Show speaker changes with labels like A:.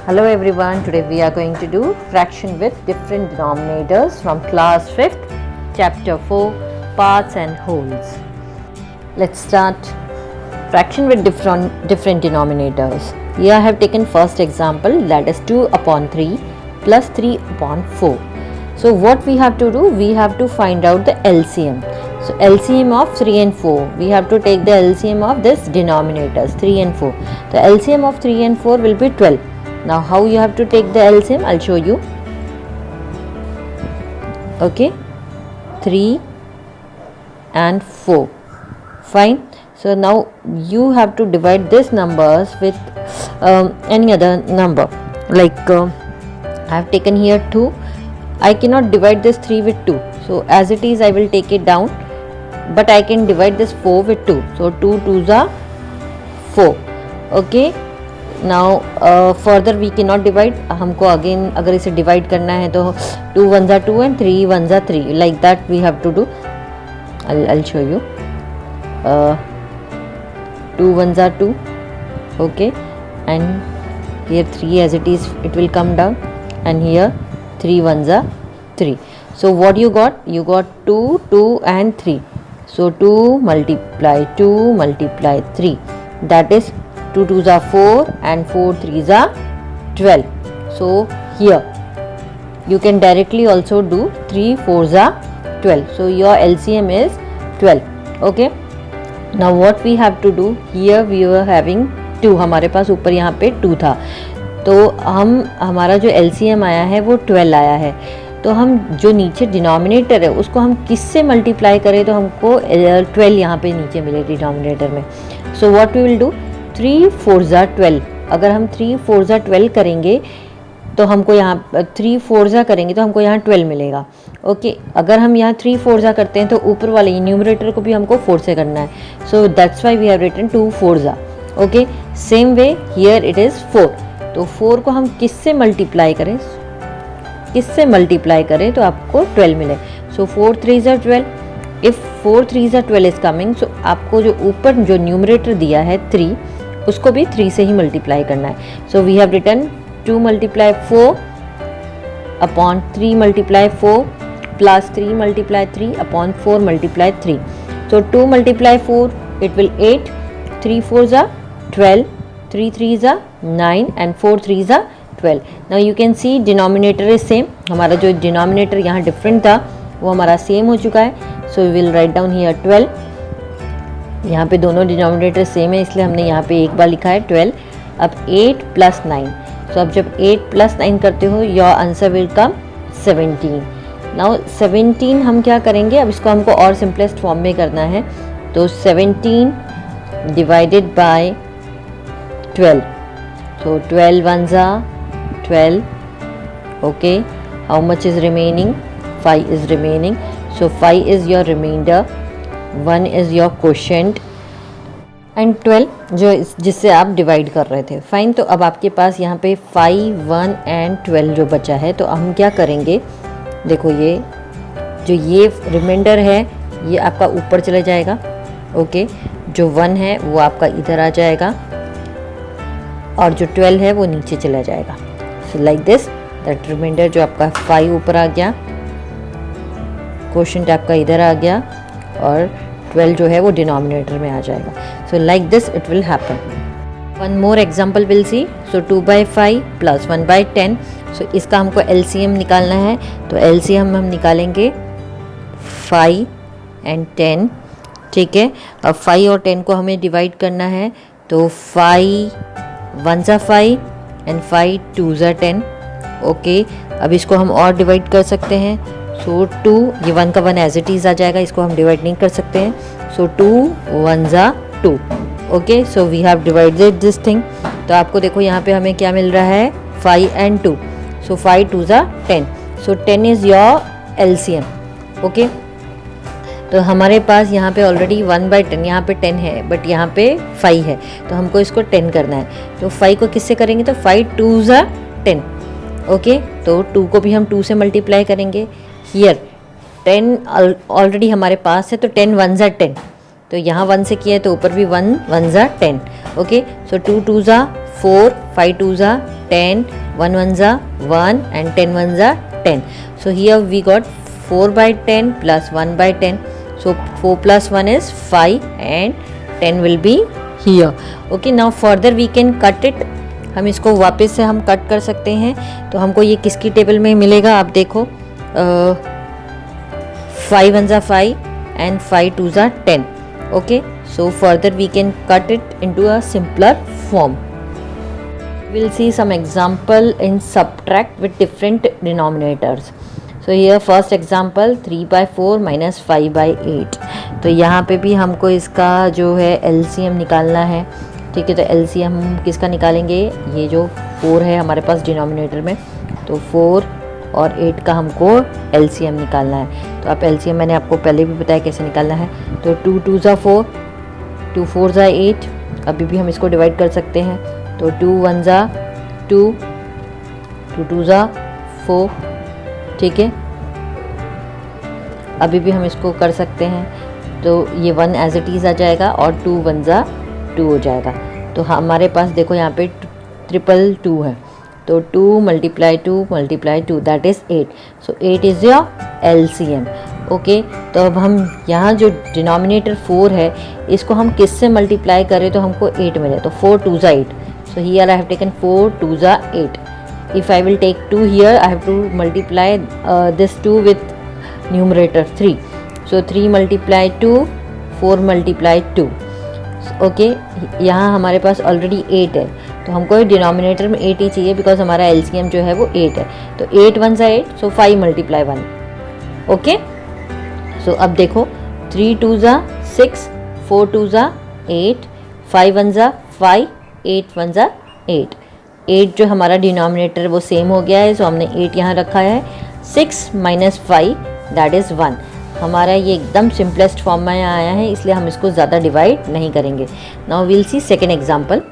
A: Hello everyone, today we are going to do fraction with different denominators from class 5th, chapter 4, parts and wholes. Let's start fraction with different denominators. Here I have taken first example, that is 2 upon 3 plus 3 upon 4. So what we have to do, we have to find out the LCM. So LCM of 3 and 4, we have to take the LCM of this denominators 3 and 4. The LCM of 3 and 4 will be 12. Now how you have to take the LCM, I'll show you. Okay, 3 and 4, fine. So now you have to divide these numbers with any other number, like I have taken here 2. I cannot divide this 3 with 2, so as it is I will take it down, but I can divide this 4 with 2, so 2 2s are 4. Okay, now further we cannot divide, हमको again अगर इसे divide करना है तो 2 1s are 2 and 3 1s are 3, like that we have to do. I'll show you. 2 1s are 2, okay, and here 3 as it is it will come down, and here 3 1s are 3. So what you got? You got 2 2 and 3. So 2 multiply 2 multiply 3, that is 2 2s are 4 and 4 3s are 12. So here you can directly also do 3 4s are 12. So your LCM is 12. Okay, now what we have to do, here we were having 2, हमारे पास ऊपर यहाँ पे 2 था, तो हमारा जो LCM आया है वो 12 आया है. तो हम जो नीचे डिनोमिनेटर है उसको हम किससे मल्टीप्लाई करें तो हमको 12 यहाँ पे नीचे मिले डिनोमिनेटर में. So what we will do, 3 4s are 12. अगर हम 3 4s are 12 करेंगे तो हमको यहाँ 3 4s are करेंगे तो हमको यहाँ 12 मिलेगा. ओके, अगर हम यहाँ 3 4s are करते हैं तो ऊपर वाले न्यूमरेटर को भी हमको 4 से करना है. So that's why we have written 2 4s are. Okay, same way here it is 4. तो 4 को हम किससे मल्टीप्लाई करें, तो आपको 12 मिले. So 4 3s are 12. If 4 3s are 12 is coming, so आपको जो ऊपर जो न्यूमरेटर दिया है 3, उसको भी 3 से ही मल्टीप्लाई करना है. So we have written 2 multiply 4 upon 3 multiply 4 plus 3 multiply 3 upon 4 multiply 3. So 2 multiply 4 it will 8, 3 4s are 12, 3 3s are 9 and 4 3s are 12. Now you can see denominator is same. हमारा जो denominator यहाँ different था वो हमारा same हो चुका है. So we will write down here 12. यहाँ पे दोनों डिनोमिनेटर सेम है इसलिए हमने यहाँ पे एक बार लिखा है 12. अब 8 प्लस 9, सो अब जब 8 प्लस 9 करते हो your answer will come 17. Now 17 हम क्या करेंगे, अब इसको हमको और सिंपलेस्ट फॉर्म में करना है. तो 17 divided by 12, so 12 1s are 12. Okay, how much is remaining, 5 is remaining. So 5 is your reminder, 1 is your quotient and 12 जो जिससे आप डिवाइड कर रहे थे. फाइन, तो अब आपके पास यहाँ पे 5 1 एंड 12 जो बचा है, तो हम क्या करेंगे, देखो ये रिमाइंडर है ये आपका ऊपर चले जाएगा. ओके, जो 1 है वो आपका इधर आ जाएगा और जो 12 है वो नीचे चला जाएगा. So like this, that reminder जो आपका 5 ऊपर आ गया, क्वोशिएंट आपका इधर आ गया और 12 जो है वो डिनोमिनेटर में आ जाएगा. So like this it will happen. One more example will see. So 2/5 plus 1/10. सो इसका हमको LCM निकालना है, तो LCM हम निकालेंगे 5 and 10. ठीक है, अब 5 और 10 को हमें डिवाइड करना है, तो 5 1s are 5 and 5 2s are 10. Okay, अब इसको हम और डिवाइड कर सकते हैं. सो 2, ये 1 का 1 एज इट इज़ आ जाएगा, इसको हम डिवाइड नहीं कर सकते हैं. So 2 1s are 2. Okay, so we have divided this thing. तो आपको देखो यहाँ पे हमें क्या मिल रहा है, 5 and 2. So 5 2s are 10. So 10 is your LCM. Okay, तो हमारे पास यहाँ पे ऑलरेडी 1/10, यहाँ पे 10 है बट यहाँ पे 5 है, तो हमको इसको 10 करना है. तो 5 को किससे करेंगे, तो 5 2s are 10. ओके, तो 2 को भी हम 2 से मल्टीप्लाई करेंगे. हियर 10 ऑलरेडी हमारे पास है, तो 10 1s are 10. तो यहाँ 1 से किया है तो ऊपर भी 1 1s are 10. Okay, so 2 2s are 4, 5 2s are 10, 1 1 जा 1 and 10 1 जा 10. So here we got 4 by 10 plus 1 by 10. So 4 plus 1 is 5 and 10 will be here. Okay, now further we can cut it. हम इसको वापस से हम कट कर सकते हैं. तो हमको ये किसकी टेबल में मिलेगा, आप देखो 5 1 जा 5 and 5 2 जा 10. Okay, so further we can cut it into a simpler form. We'll see some example in subtract with different denominators. So here first example 3 by 4 minus 5 by 8. तो यहाँ पे भी हमको इसका जो है LCM निकालना है. ठीक है, तो LCM हम किसका निकालेंगे, ये जो 4 है हमारे पास डिनोमिनेटर में, तो 4 और 8 का हमको LCM निकालना है. तो आप LCM मैंने आपको पहले भी बताया कैसे निकालना है. तो 2 2 जा 4, 2 4 जा 8. अभी भी हम इसको डिवाइड कर सकते हैं. तो 2 1 जा 2, 2 2 जा 4. ठीक है, अभी भी हम इसको कर सकते हैं. तो ये 1 एज इट इज़ आ जाएगा और 2 1 जा 2 हो जाएगा. तो हमारे पास देखो यहाँ पे 2 है. तो 2 multiply 2 that is 8. So 8 is your LCM. Okay, तो अब हम यहाँ जो डिनोमिनेटर 4 है इसको हम किससे मल्टीप्लाई करें तो हमको 8 मिले. तो 4 2 जा 8. So here I have taken 4 2 जा 8. If I will take 2 here, I have to multiply this 2 with numerator 3. So 3 multiply 2, 4 multiply 2. Okay, यहाँ हमारे पास ऑलरेडी 8 है, तो हमको डिनोमिनेटर में 8 ही चाहिए बिकॉज हमारा LCM जो है वो 8 है. तो 8 1 जा 8, सो 5 multiply 1. ओके, सो अब देखो 3 2 जा 6, 4 2 जा 8, 5 1 जा 5, 8 1 जा 8. 8 जो हमारा डिनोमिनेटर वो सेम हो गया है, सो हमने 8 यहाँ रखा है. 6 minus 5 दैट इज़ 1. हमारा ये एकदम सिंपलेस्ट फॉर्म में आया है, इसलिए हम इसको ज़्यादा डिवाइड नहीं करेंगे. नाउ वील सी सेकेंड एग्जाम्पल.